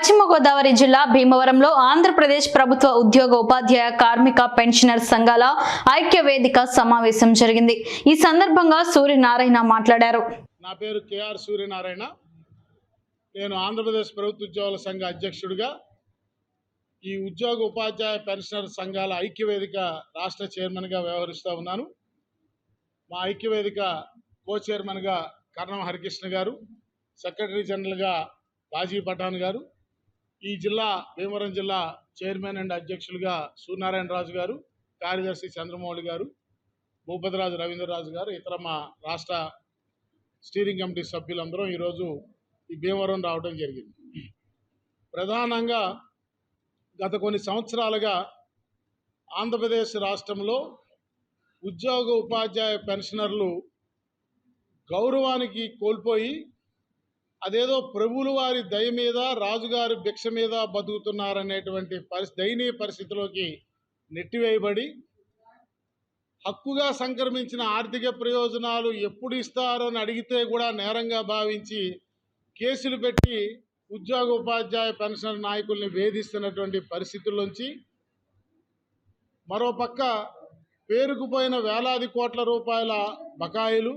పశ్చిమ గోదావరి జిల్లా భీమవరంలో ఆంధ్రప్రదేశ్ ప్రభుత్వ ఉద్యోగ ఉపాధ్యాయ కార్మిక పెన్షనర్ సంఘాల ఐక్య వేదిక సమావేశం జరిగింది। ఈ సందర్భంగా సూర్యనారాయణ మాట్లాడారు। నా పేరు కేఆర్ సూర్యనారాయణ। నేను ఆంధ్రప్రదేశ్ ప్రభుత్వ ఉద్యోగుల సంఘ అధ్యక్షుడిగా ఈ ఉద్యోగ ఉపాధ్యాయ పెన్షనర్ సంఘాల ఐక్య వేదిక రాష్ట్ర చైర్మన్గా వ్యవహరిస్తూ ఉన్నాను। మా ఐక్య వేదిక కో చైర్మన్గా కర్ణం హరికృష్ణ గారు, సెక్రటరీ జనరల్గా రాజీవ్ పఠాన్ గారు, ఈ జిల్లా భీమవరం జిల్లా చైర్మన్ అండ్ అధ్యక్షులుగా సూర్యనారాయణ రాజు గారు, కార్యదర్శి చంద్రమౌళి గారు, భూపతిరాజు రవీంద్రరాజు గారు, ఇతర మా రాష్ట్ర స్టీరింగ్ కమిటీ సభ్యులందరం ఈరోజు ఈ భీమవరం రావడం జరిగింది। ప్రధానంగా గత కొన్ని సంవత్సరాలుగా ఆంధ్రప్రదేశ్ రాష్ట్రంలో ఉద్యోగ ఉపాధ్యాయ పెన్షనర్లు గౌరవానికి కోల్పోయి అదేదో ప్రభువుల వారి దయ మీద రాజుగారి భిక్ష మీద బతుకుతున్నారనేటువంటి దయనీయ పరిస్థితిలోకి నెట్టివేయబడి హక్కుగా సంక్రమించిన ఆర్థిక ప్రయోజనాలు ఎప్పుడు ఇస్తారో అని అడిగితే కూడా నేరంగా భావించి కేసులు పెట్టి ఉద్యోగ ఉపాధ్యాయ పెన్షనర్ నాయకుల్ని వేధిస్తున్నటువంటి పరిస్థితుల్లోంచి మరోపక్క పేరుకుపోయిన వేలాది కోట్ల రూపాయల బకాయిలు,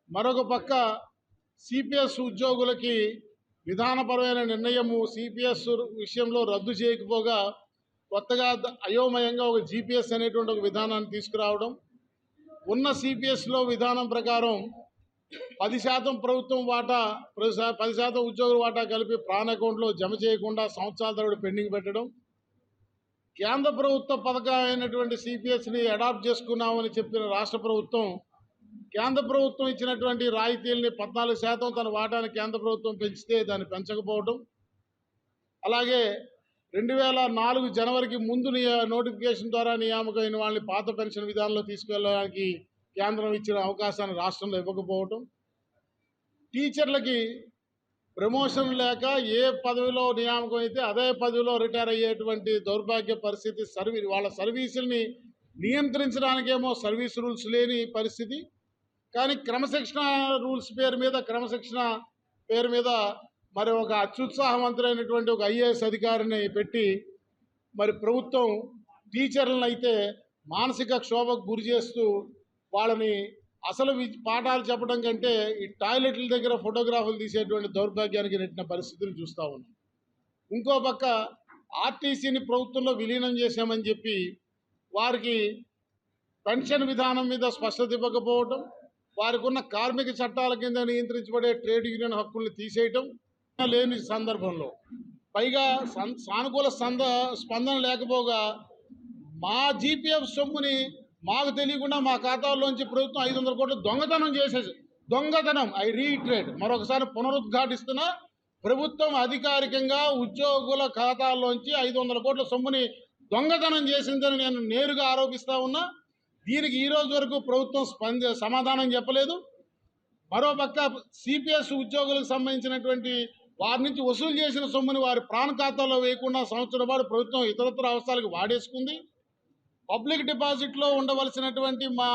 మరొక పక్క సిపిఎస్ ఉద్యోగులకి విధానపరమైన నిర్ణయము సిపిఎస్ విషయంలో రద్దు చేయకపోగా కొత్తగా అయోమయంగా ఒక జిపిఎస్ అనేటువంటి ఒక విధానాన్ని తీసుకురావడం, ఉన్న సిపిఎస్లో విధానం ప్రకారం 10% ప్రభుత్వం వాటా 10% ఉద్యోగుల వాటా కలిపి ప్రాణ అకౌంట్లో జమ చేయకుండా సంవత్సరాల తరబడి పెండింగ్ పెట్టడం, కేంద్ర ప్రభుత్వ పథకం అయినటువంటి సిపిఎస్ని అడాప్ట్ చేసుకున్నామని చెప్పిన రాష్ట్ర ప్రభుత్వం కేంద్ర ప్రభుత్వం ఇచ్చినటువంటి రాయితీల్ని 14% తన వాటాని కేంద్ర ప్రభుత్వం పెంచితే దాన్ని పెంచకపోవడం, అలాగే 2004 జనవరికి ముందు నోటిఫికేషన్ ద్వారా నియామకమైన వాళ్ళని పాత పెన్షన్ విధానంలో తీసుకెళ్ళడానికి కేంద్రం ఇచ్చిన అవకాశాన్ని రాష్ట్రంలో ఇవ్వకపోవడం, టీచర్లకి ప్రమోషన్ లేక ఏ పదవిలో నియామకం అయితే అదే పదవిలో రిటైర్ అయ్యేటువంటి దౌర్భాగ్య పరిస్థితి, వాళ్ళ సర్వీసుల్ని నియంత్రించడానికేమో సర్వీస్ రూల్స్ లేని పరిస్థితి, కానీ క్రమశిక్షణ రూల్స్ క్రమశిక్షణ పేరు మీద మరి ఒక అత్యుత్సాహవంతులైనటువంటి ఒక ఐఏఎస్ అధికారిని పెట్టి మరి ప్రభుత్వం టీచర్లను అయితే మానసిక క్షోభకు గురి చేస్తూ వాళ్ళని అసలు పాఠాలు చెప్పడం కంటే ఈ టాయిలెట్ల దగ్గర ఫోటోగ్రాఫ్లు తీసేటువంటి దౌర్భాగ్యానికి నెట్టిన పరిస్థితులు చూస్తూ ఉన్నాం। ఇంకో పక్క ఆర్టీసీని ప్రభుత్వంలో విలీనం చేశామని చెప్పి వారికి పెన్షన్ విధానం మీద స్పష్టత ఇవ్వకపోవటం, వారికి ఉన్న కార్మిక చట్టాల కింద నియంత్రించబడే ట్రేడ్ యూనియన్ హక్కుల్ని తీసేయటం లేని సందర్భంలో పైగా సానుకూల స్పందన లేకపోగా మా జీపీఎఫ్ సొమ్ముని మాకు తెలియకుండా మా ఖాతాల్లోంచి ప్రభుత్వం 500 కోట్లు దొంగతనం చేసేసి ఐ రీట్రేట్ మరొకసారి పునరుద్ఘాటిస్తున్న ప్రభుత్వం అధికారికంగా ఉద్యోగుల ఖాతాల్లోంచి 500 కోట్ల సొమ్ముని దొంగతనం చేసిందని నేను నేరుగా ఆరోపిస్తా ఉన్నా। దీనికి ఈ రోజు వరకు ప్రభుత్వం సమాధానం చెప్పలేదు। మరోపక్క సిపిఎస్ ఉద్యోగులకు సంబంధించినటువంటి వారి నుంచి వసూలు చేసిన సొమ్ముని వారి ప్రాణ ఖాతాలో వేయకుండా సంవత్సరం పాటు ప్రభుత్వం ఇతరత్ర అవసరాలకు వాడేసుకుంది। పబ్లిక్ డిపాజిట్లో ఉండవలసినటువంటి మా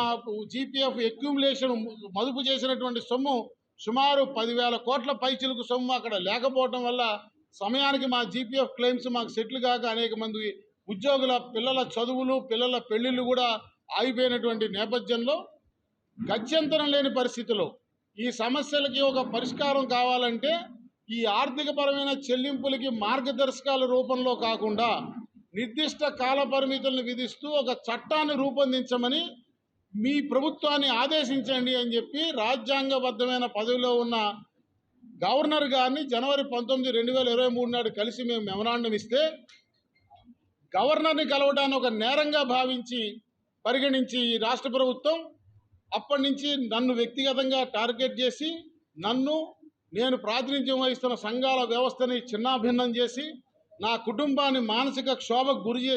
జీపీఎఫ్ అక్యూములేషన్ మదుపు చేసినటువంటి సొమ్ము సుమారు 10,000 కోట్ల పైచిలకు సొమ్ము అక్కడ లేకపోవడం వల్ల సమయానికి మా జీపీఎఫ్ క్లెయిమ్స్ మాకు సెటిల్ కాక అనేక మంది ఉద్యోగుల పిల్లల చదువులు, పిల్లల పెళ్లిళ్ళు కూడా ఆగిపోయినటువంటి నేపథ్యంలో గత్యంతరం లేని పరిస్థితిలో ఈ సమస్యలకి ఒక పరిష్కారం కావాలంటే ఈ ఆర్థికపరమైన చెల్లింపులకి మార్గదర్శకాల రూపంలో కాకుండా నిర్దిష్ట కాల పరిమితులను విధిస్తూ ఒక చట్టాన్ని రూపొందించమని మీ ప్రభుత్వాన్ని ఆదేశించండి అని చెప్పి రాజ్యాంగబద్ధమైన పదవిలో ఉన్న గవర్నర్ గారిని జనవరి 19, 2023 నాడు కలిసి మేము మెమరాండం ఇస్తే గవర్నర్ని కలవడాన్ని ఒక నేరంగా భావించి పరిగణించి ఈ రాష్ట్ర ప్రభుత్వం అప్పటి నుంచి నన్ను వ్యక్తిగతంగా టార్గెట్ చేసి నేను ప్రాతినిధ్యం వహిస్తున్న సంఘాల వ్యవస్థని చిన్నాభిన్నం చేసి నా కుటుంబాన్ని మానసిక క్షోభకు గురి చేసి